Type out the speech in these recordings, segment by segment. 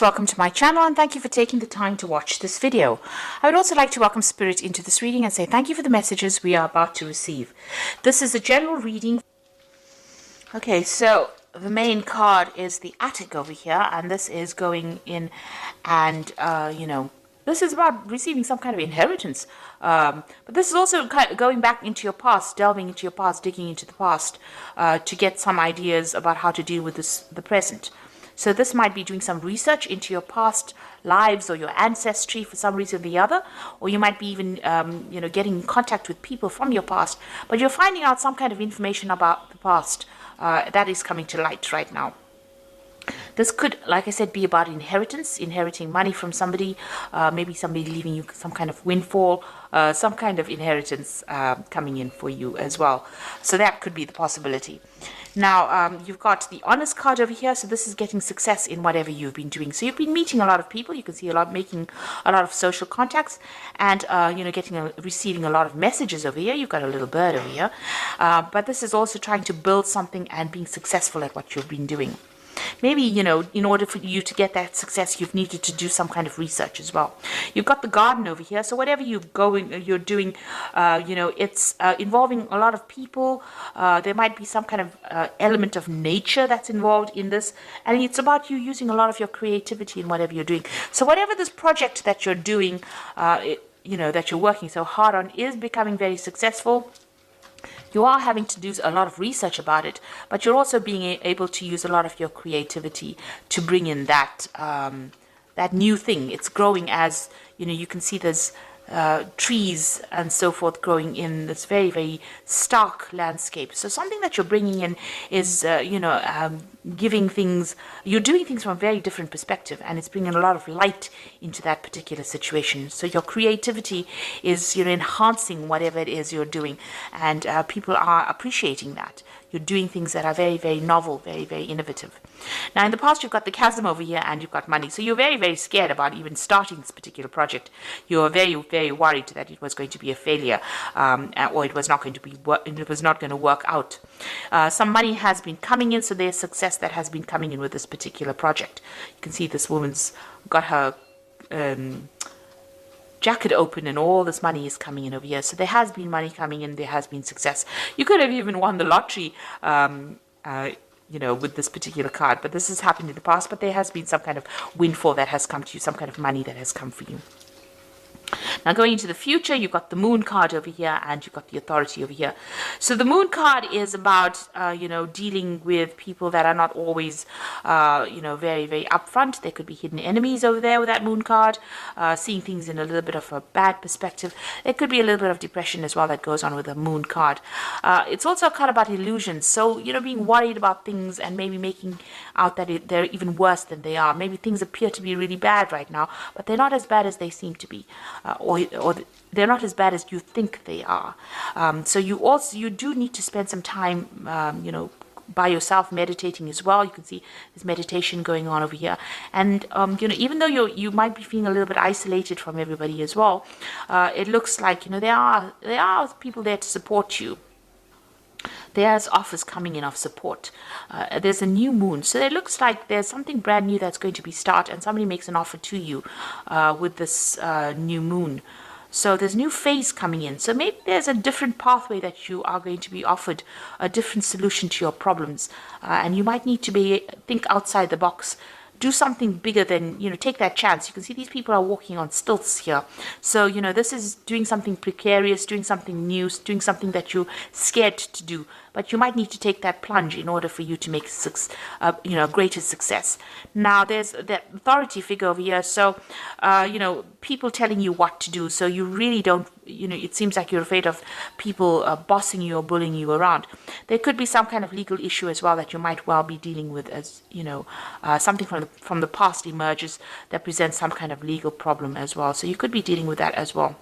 Welcome to my channel and thank you for taking the time to watch this video. I would also like to welcome Spirit into this reading and say thank you for the messages we are about to receive. This is a general reading. Okay, so the main card is the attic over here, and this is going in and, this is about receiving some kind of inheritance. But this is also kind of going back into your past, delving into your past, digging into the past to get some ideas about how to deal with the present. So this might be doing some research into your past lives or your ancestry for some reason or the other, or you might be even, getting in contact with people from your past, but you're finding out some kind of information about the past that is coming to light right now. This could, like I said, be about inheritance, inheriting money from somebody, maybe somebody leaving you some kind of windfall, some kind of inheritance coming in for you as well. So that could be the possibility. Now, you've got the honest card over here, so this is getting success in whatever you've been doing. So you've been meeting a lot of people, you can see making a lot of social contacts, and, receiving a lot of messages over here. You've got a little bird over here. But this is also trying to build something and being successful at what you've been doing. Maybe, in order for you to get that success, you've needed to do some kind of research as well. You've got the garden over here. So whatever you're doing, it's involving a lot of people. There might be some kind of element of nature that's involved in this. And it's about you using a lot of your creativity in whatever you're doing. So whatever this project that you're doing, that you're working so hard on is becoming very successful. You are having to do a lot of research about it, but you're also being able to use a lot of your creativity to bring in that new thing. It's growing as, you can see there's trees and so forth growing in this very, very stark landscape. So something that you're bringing in is, giving things, you're doing things from a very different perspective, and it's bringing a lot of light into that particular situation. So your creativity is, enhancing whatever it is you're doing, and people are appreciating that. You're doing things that are very, very novel, very, very innovative. Now, in the past, you've got the chasm over here and you've got money. So you're very, very scared about even starting this particular project. You're very, very worried that it was going to be a failure, or it was not going to work out. Some money has been coming in, so there's success that has been coming in with this particular project. You can see this woman's got her jacket open and all this money is coming in over here. So there has been money coming in, there has been success. You could have even won the lottery, with this particular card, but this has happened in the past, but there has been some kind of windfall that has come to you, some kind of money that has come for you. Now, going into the future, you've got the moon card over here and you've got the authority over here. So the moon card is about, dealing with people that are not always, very, very upfront. There could be hidden enemies over there with that moon card, seeing things in a little bit of a bad perspective. There could be a little bit of depression as well that goes on with the moon card. It's also a card about illusions. So, being worried about things and maybe making out that they're even worse than they are. Maybe things appear to be really bad right now, but they're not as bad as they seem to be. Or they're not as bad as you think they are. So you do need to spend some time, by yourself meditating as well. You can see there's meditation going on over here. And, even though you might be feeling a little bit isolated from everybody as well, it looks like, there are people there to support you. There's offers coming in of support. There's a new moon. So it looks like there's something brand new that's going to be started, and somebody makes an offer to you with this new moon. So there's a new phase coming in. So maybe there's a different pathway that you are going to be offered, a different solution to your problems. And you might need to think outside the box. Do something bigger than, take that chance. You can see these people are walking on stilts here. So, this is doing something precarious, doing something new, doing something that you're scared to do. But you might need to take that plunge in order for you to make greater success. Now, there's that authority figure over here. So, people telling you what to do. So you really don't, it seems like you're afraid of people bossing you or bullying you around. There could be some kind of legal issue as well that you might well be dealing with, as, something from the past emerges that presents some kind of legal problem as well. So you could be dealing with that as well.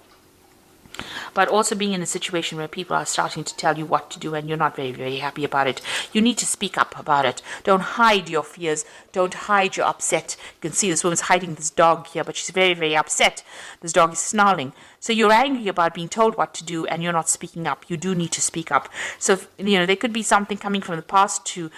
but also being in a situation where people are starting to tell you what to do and you're not very, very happy about it. You need to speak up about it. Don't hide your fears. Don't hide your upset. You can see this woman's hiding this dog here, but she's very, very upset. This dog is snarling. So you're angry about being told what to do and you're not speaking up. You do need to speak up. So, there could be something coming from the past to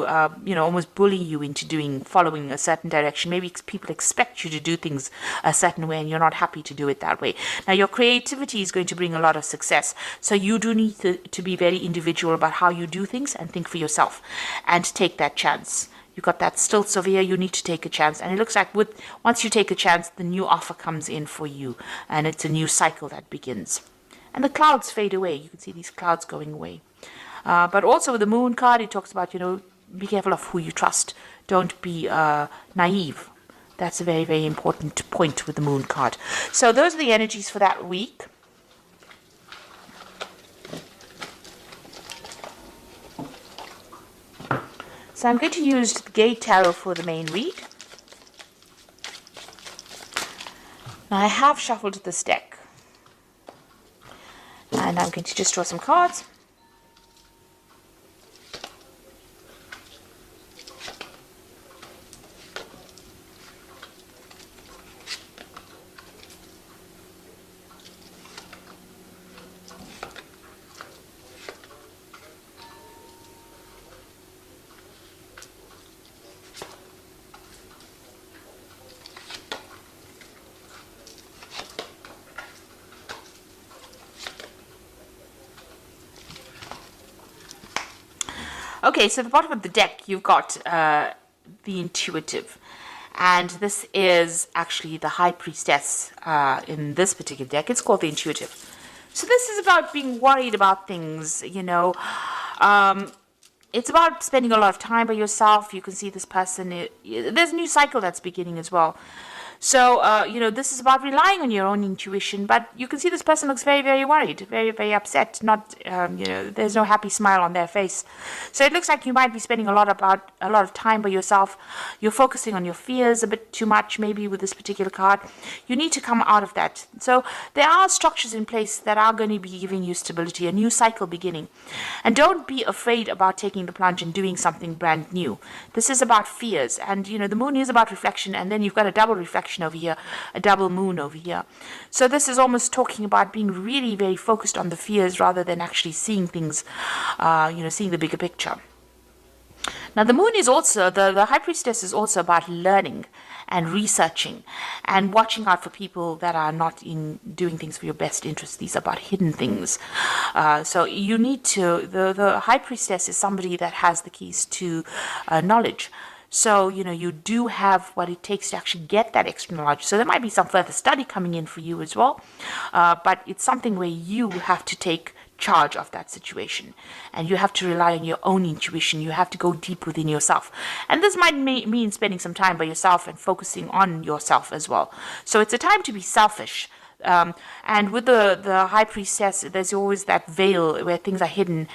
almost bully you into following a certain direction. Maybe people expect you to do things a certain way and you're not happy to do it that way. Now, your creativity is going to bring a lot of success. So you do need to be very individual about how you do things and think for yourself and take that chance. You've got that stilts over here, you need to take a chance. And it looks like once you take a chance, the new offer comes in for you. And it's a new cycle that begins. And the clouds fade away. You can see these clouds going away. But also with the moon card, it talks about, be careful of who you trust. Don't be naive. That's a very, very important point with the moon card. So those are the energies for that week. So I'm going to use the Gate Tarot for the main read. Now I have shuffled this deck. And I'm going to just draw some cards. Okay, so at the bottom of the deck, you've got the Intuitive. And this is actually the High Priestess in this particular deck. It's called the Intuitive. So this is about being worried about things, it's about spending a lot of time by yourself. You can see this person, there's a new cycle that's beginning as well. So, this is about relying on your own intuition, but you can see this person looks very, very worried, very, very upset. Not, there's no happy smile on their face. So it looks like you might be spending a lot of time by yourself. You're focusing on your fears a bit too much, maybe with this particular card. You need to come out of that. So there are structures in place that are going to be giving you stability, a new cycle beginning. And don't be afraid about taking the plunge and doing something brand new. This is about fears, and the moon is about reflection, and then you've got a double reflection over here, a double moon over here. So this is almost talking about being really very focused on the fears rather than actually seeing things, seeing the bigger picture. Now the moon is also, the High Priestess is also about learning and researching and watching out for people that are not in doing things for your best interest. These are about hidden things. So you need to, the High Priestess is somebody that has the keys to knowledge. So, you do have what it takes to actually get that extra knowledge. So there might be some further study coming in for you as well. But it's something where you have to take charge of that situation. And you have to rely on your own intuition. You have to go deep within yourself. And this might mean spending some time by yourself and focusing on yourself as well. So it's a time to be selfish. And with the High Priestess, there's always that veil where things are hidden,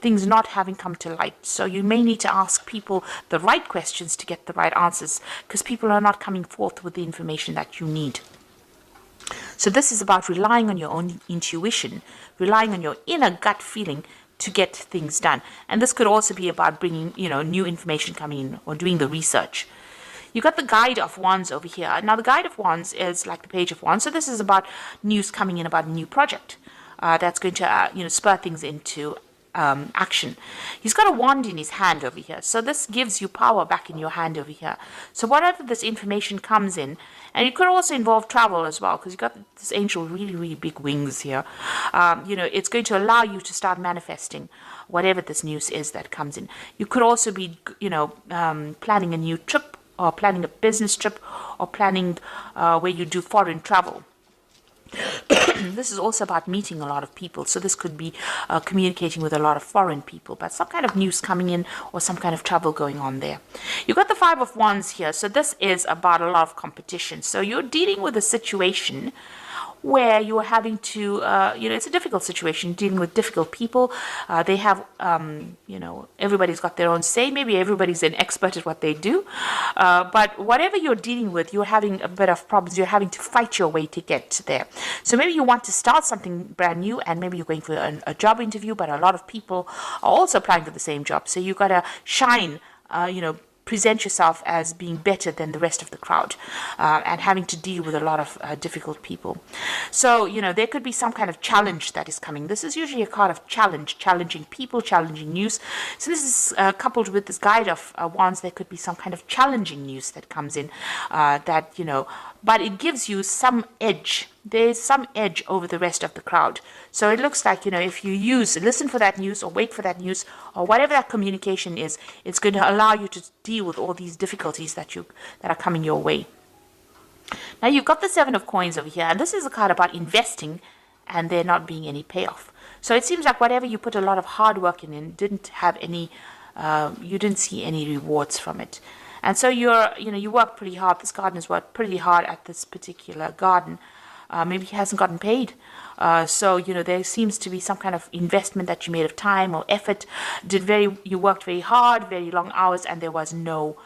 things not having come to light. So you may need to ask people the right questions to get the right answers, because people are not coming forth with the information that you need. So this is about relying on your own intuition, relying on your inner gut feeling to get things done. And this could also be about bringing, new information coming in or doing the research. You've got the Guide of Wands over here. Now, the Guide of Wands is like the Page of Wands. So this is about news coming in about a new project that's going to, spur things into action. He's got a wand in his hand over here. So this gives you power back in your hand over here. So whatever this information comes in, and it could also involve travel as well, because you've got this angel really, really big wings here. It's going to allow you to start manifesting whatever this news is that comes in. You could also be, planning a new trip, or planning a business trip, or planning where you do foreign travel. This is also about meeting a lot of people. So this could be communicating with a lot of foreign people, but some kind of news coming in or some kind of travel going on there. You've got the Five of Wands here. So this is about a lot of competition. So you're dealing with a situation where you are having to, it's a difficult situation, dealing with difficult people. They have, everybody's got their own say. Maybe everybody's an expert at what they do. But whatever you're dealing with, you're having a bit of problems. You're having to fight your way to get there. So maybe you want to start something brand new, and maybe you're going for a job interview, but a lot of people are also applying for the same job. So you've got to shine, present yourself as being better than the rest of the crowd, and having to deal with a lot of difficult people. So, there could be some kind of challenge that is coming. This is usually a card of challenge, challenging people, challenging news. So this is coupled with this guide of wands. There could be some kind of challenging news that comes in, but it gives you some edge. There's some edge over the rest of the crowd. So it looks like, if you listen for that news or wait for that news or whatever that communication is, it's going to allow you to deal with all these difficulties that are coming your way. Now you've got the Seven of Coins over here, and this is a card about investing and there not being any payoff. So it seems like whatever you put a lot of hard work in didn't have any, you didn't see any rewards from it. And so you work pretty hard. This gardener's worked pretty hard at this particular garden. Maybe he hasn't gotten paid. So, there seems to be some kind of investment that you made of time or effort. You worked very hard, very long hours, and there was no,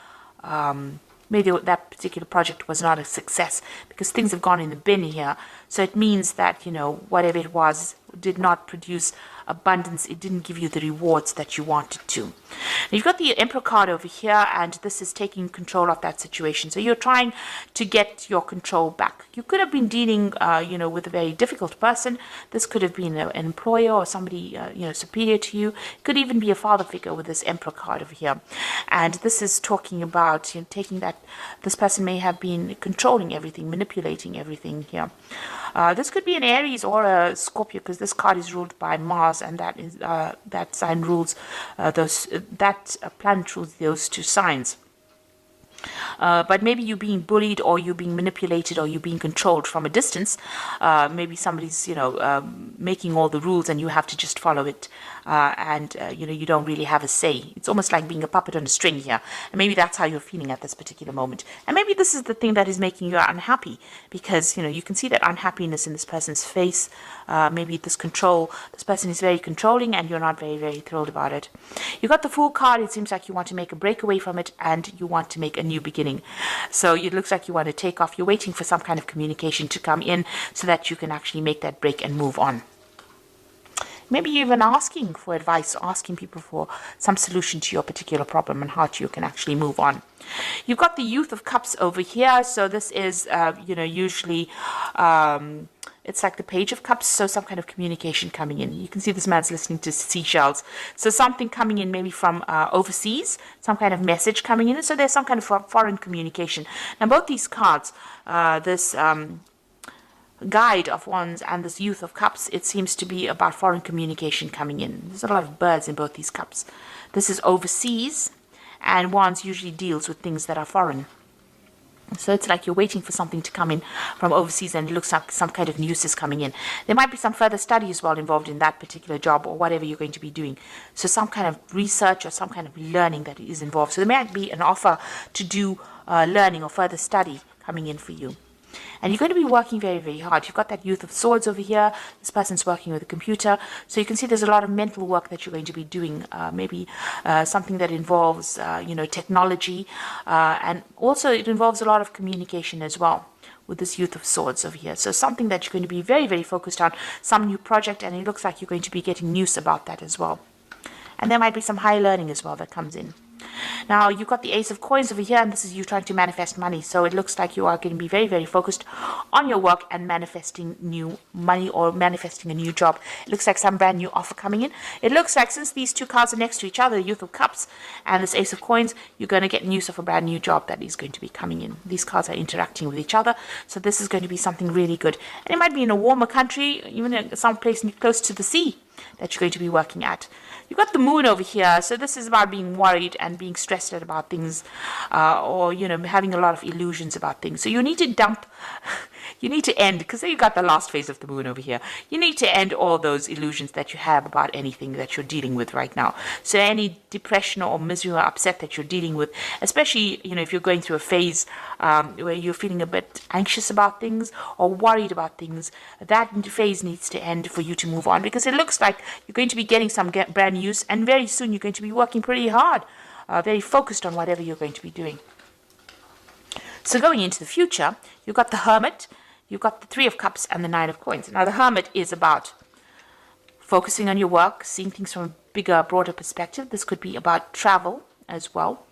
maybe that particular project was not a success because things have gone in the bin here. So it means that, whatever it was did not produce abundance. It didn't give you the rewards that you wanted to. Now, you've got the Emperor card over here, and this is taking control of that situation. So you're trying to get your control back. You could have been dealing, with a very difficult person. This could have been an employer or somebody, superior to you. It could even be a father figure with this Emperor card over here. And this is talking about taking that this person may have been controlling everything, manipulating everything here. This could be an Aries or a Scorpio, because this card is ruled by Mars, and that sign rules that planet rules those two signs. But maybe you're being bullied, or you're being manipulated, or you're being controlled from a distance. Maybe somebody's, making all the rules and you have to just follow it. And you don't really have a say. It's almost like being a puppet on a string here. And maybe that's how you're feeling at this particular moment. And maybe this is the thing that is making you unhappy, because, you can see that unhappiness in this person's face. Maybe this person is very controlling and you're not very, very thrilled about it. You got the Fool card. It seems like you want to make a breakaway from it and you want to make a new beginning. So it looks like you want to take off. You're waiting for some kind of communication to come in so that you can actually make that break and move on. Maybe you're even asking for advice, asking people for some solution to your particular problem and how you can actually move on. You've got the Youth of Cups over here. So this is, usually it's like the Page of Cups. So some kind of communication coming in. You can see this man's listening to seashells. So something coming in maybe from overseas, some kind of message coming in. So there's some kind of foreign communication. Now both these cards, this Guide of Wands and this Youth of Cups, it seems to be about foreign communication coming in. There's a lot of birds in both these cups. This is overseas, and Wands usually deals with things that are foreign. So it's like you're waiting for something to come in from overseas, and it looks like some kind of news is coming in. There might be some further study as well involved in that particular job or whatever you're going to be doing. So some kind of research or some kind of learning that is involved. So there might be an offer to do learning or further study coming in for you. And you're going to be working very, very hard. You've got that Youth of Swords over here. This person's working with a computer. So you can see there's a lot of mental work that you're going to be doing. Maybe something that involves, technology. And also it involves a lot of communication as well with this Youth of Swords over here. So something that you're going to be very, very focused on. Some new project, and it looks like you're going to be getting news about that as well. And there might be some high learning as well that comes in. Now, you've got the Ace of Coins over here, and this is you trying to manifest money. So it looks like you are going to be very, very focused on your work and manifesting new money or manifesting a new job. It looks like some brand new offer coming in. It looks like since these two cards are next to each other, Youth of Cups and this Ace of Coins, you're going to get news of a brand new job that is going to be coming in. These cards are interacting with each other. So this is going to be something really good. And it might be in a warmer country, even in some place close to the sea that you're going to be working at. You've got the Moon over here. So this is about being worried and being stressed out about things, or, having a lot of illusions about things. So you need to dump You need to end, because you got the last phase of the moon over here. You need to end all those illusions that you have about anything that you're dealing with right now. So any depression or misery or upset that you're dealing with, especially, you know, if you're going through a phase where you're feeling a bit anxious about things or worried about things, that phase needs to end for you to move on, because it looks like you're going to be getting some brand news, and very soon you're going to be working pretty hard, very focused on whatever you're going to be doing. So going into the future, you've got the Hermit, you've got the Three of Cups, and the Nine of Coins. Now, the Hermit is about focusing on your work, seeing things from a bigger, broader perspective. This could be about travel as well.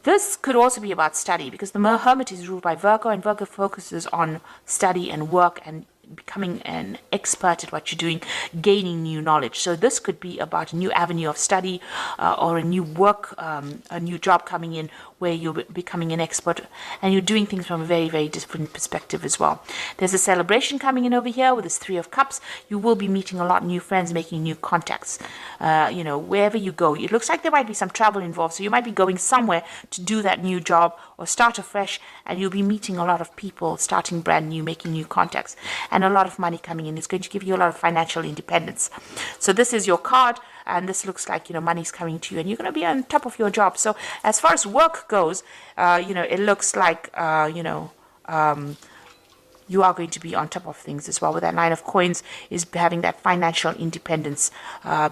This could also be about study, because the Hermit is ruled by Virgo, and Virgo focuses on study and work and becoming an expert at what you're doing, gaining new knowledge. So this could be about a new avenue of study or a new work, a new job coming in where you're becoming an expert and you're doing things from a very, very different perspective as well. There's a celebration coming in over here with this Three of Cups. You will be meeting a lot of new friends, making new contacts. You know, wherever you go, it looks like there might be some travel involved. So you might be going somewhere to do that new job or start afresh, and you'll be meeting a lot of people, starting brand new, making new contacts, and a lot of money coming in. It's going to give you a lot of financial independence. So this is your card, and this looks like, you know, money's coming to you, and you're going to be on top of your job. So as far as work goes, you know, it looks like, you know, you are going to be on top of things as well. With that Nine of Coins is having that financial independence,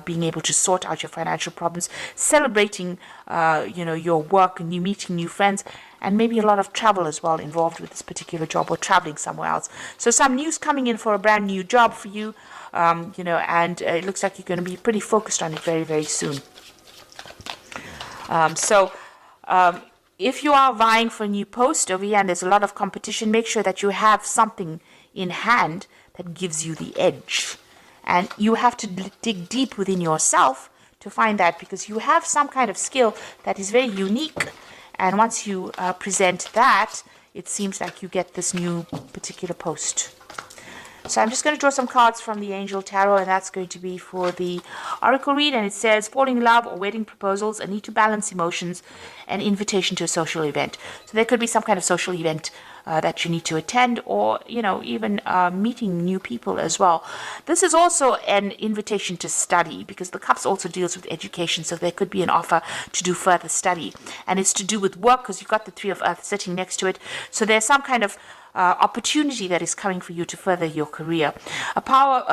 being able to sort out your financial problems, celebrating, you know, your work, and you meeting new friends, and maybe a lot of travel as well involved with this particular job, or traveling somewhere else. So some news coming in for a brand new job for you, you know, and it looks like you're going to be pretty focused on it very, very soon. If you are vying for a new post over here and there's a lot of competition, make sure that you have something in hand that gives you the edge. And you have to dig deep within yourself to find that, because you have some kind of skill that is very unique. And once you present that, it seems like you get this new particular post. So I'm just going to draw some cards from the Angel Tarot, and that's going to be for the Oracle read. And it says, falling in love or wedding proposals, a need to balance emotions, an invitation to a social event. So there could be some kind of social event that you need to attend, or, you know, even meeting new people as well. This is also an invitation to study, because the Cups also deals with education. So there could be an offer to do further study, and it's to do with work, because you've got the Three of Earth sitting next to it. So there's some kind of opportunity that is coming for you to further your career. The power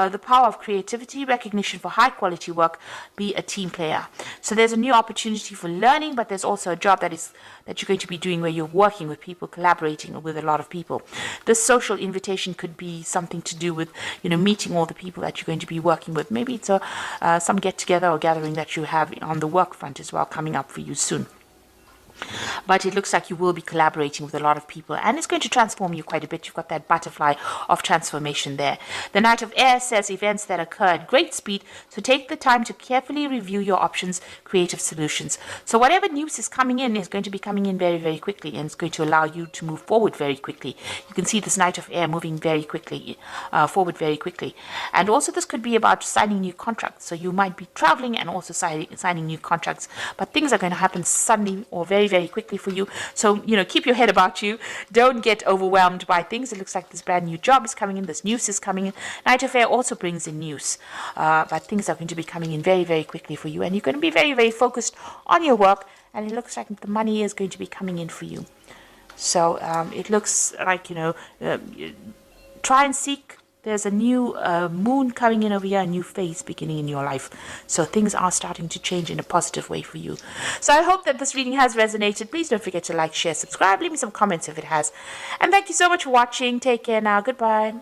of creativity, recognition for high quality work, be a team player. So there's a new opportunity for learning, but there's also a job that you're going to be doing where you're working with people, collaborating with a lot of people. This social invitation could be something to do with, you know, meeting all the people that you're going to be working with. Maybe it's some get together or gathering that you have on the work front as well coming up for you soon. But it looks like you will be collaborating with a lot of people, and it's going to transform you quite a bit. You've got that butterfly of transformation there. The Knight of Air says events that occur at great speed, so take the time to carefully review your options, creative solutions. So whatever news is coming in is going to be coming in very, very quickly, and it's going to allow you to move forward very quickly. You can see this Knight of Air moving very quickly, forward very quickly. And also this could be about signing new contracts. So you might be traveling and also signing new contracts, but things are going to happen suddenly or very, very quickly for you. So, you know, keep your head about you. Don't get overwhelmed by things. It looks like this brand new job is coming in. This news is coming in. Knight of Air also brings in news. But things are going to be coming in very, very quickly for you. And you're going to be very, very focused on your work. And it looks like the money is going to be coming in for you. So it looks like, you know, try and seek. There's a new moon coming in over here, a new phase beginning in your life. So things are starting to change in a positive way for you. So I hope that this reading has resonated. Please don't forget to like, share, subscribe. Leave me some comments if it has. And thank you so much for watching. Take care now. Goodbye.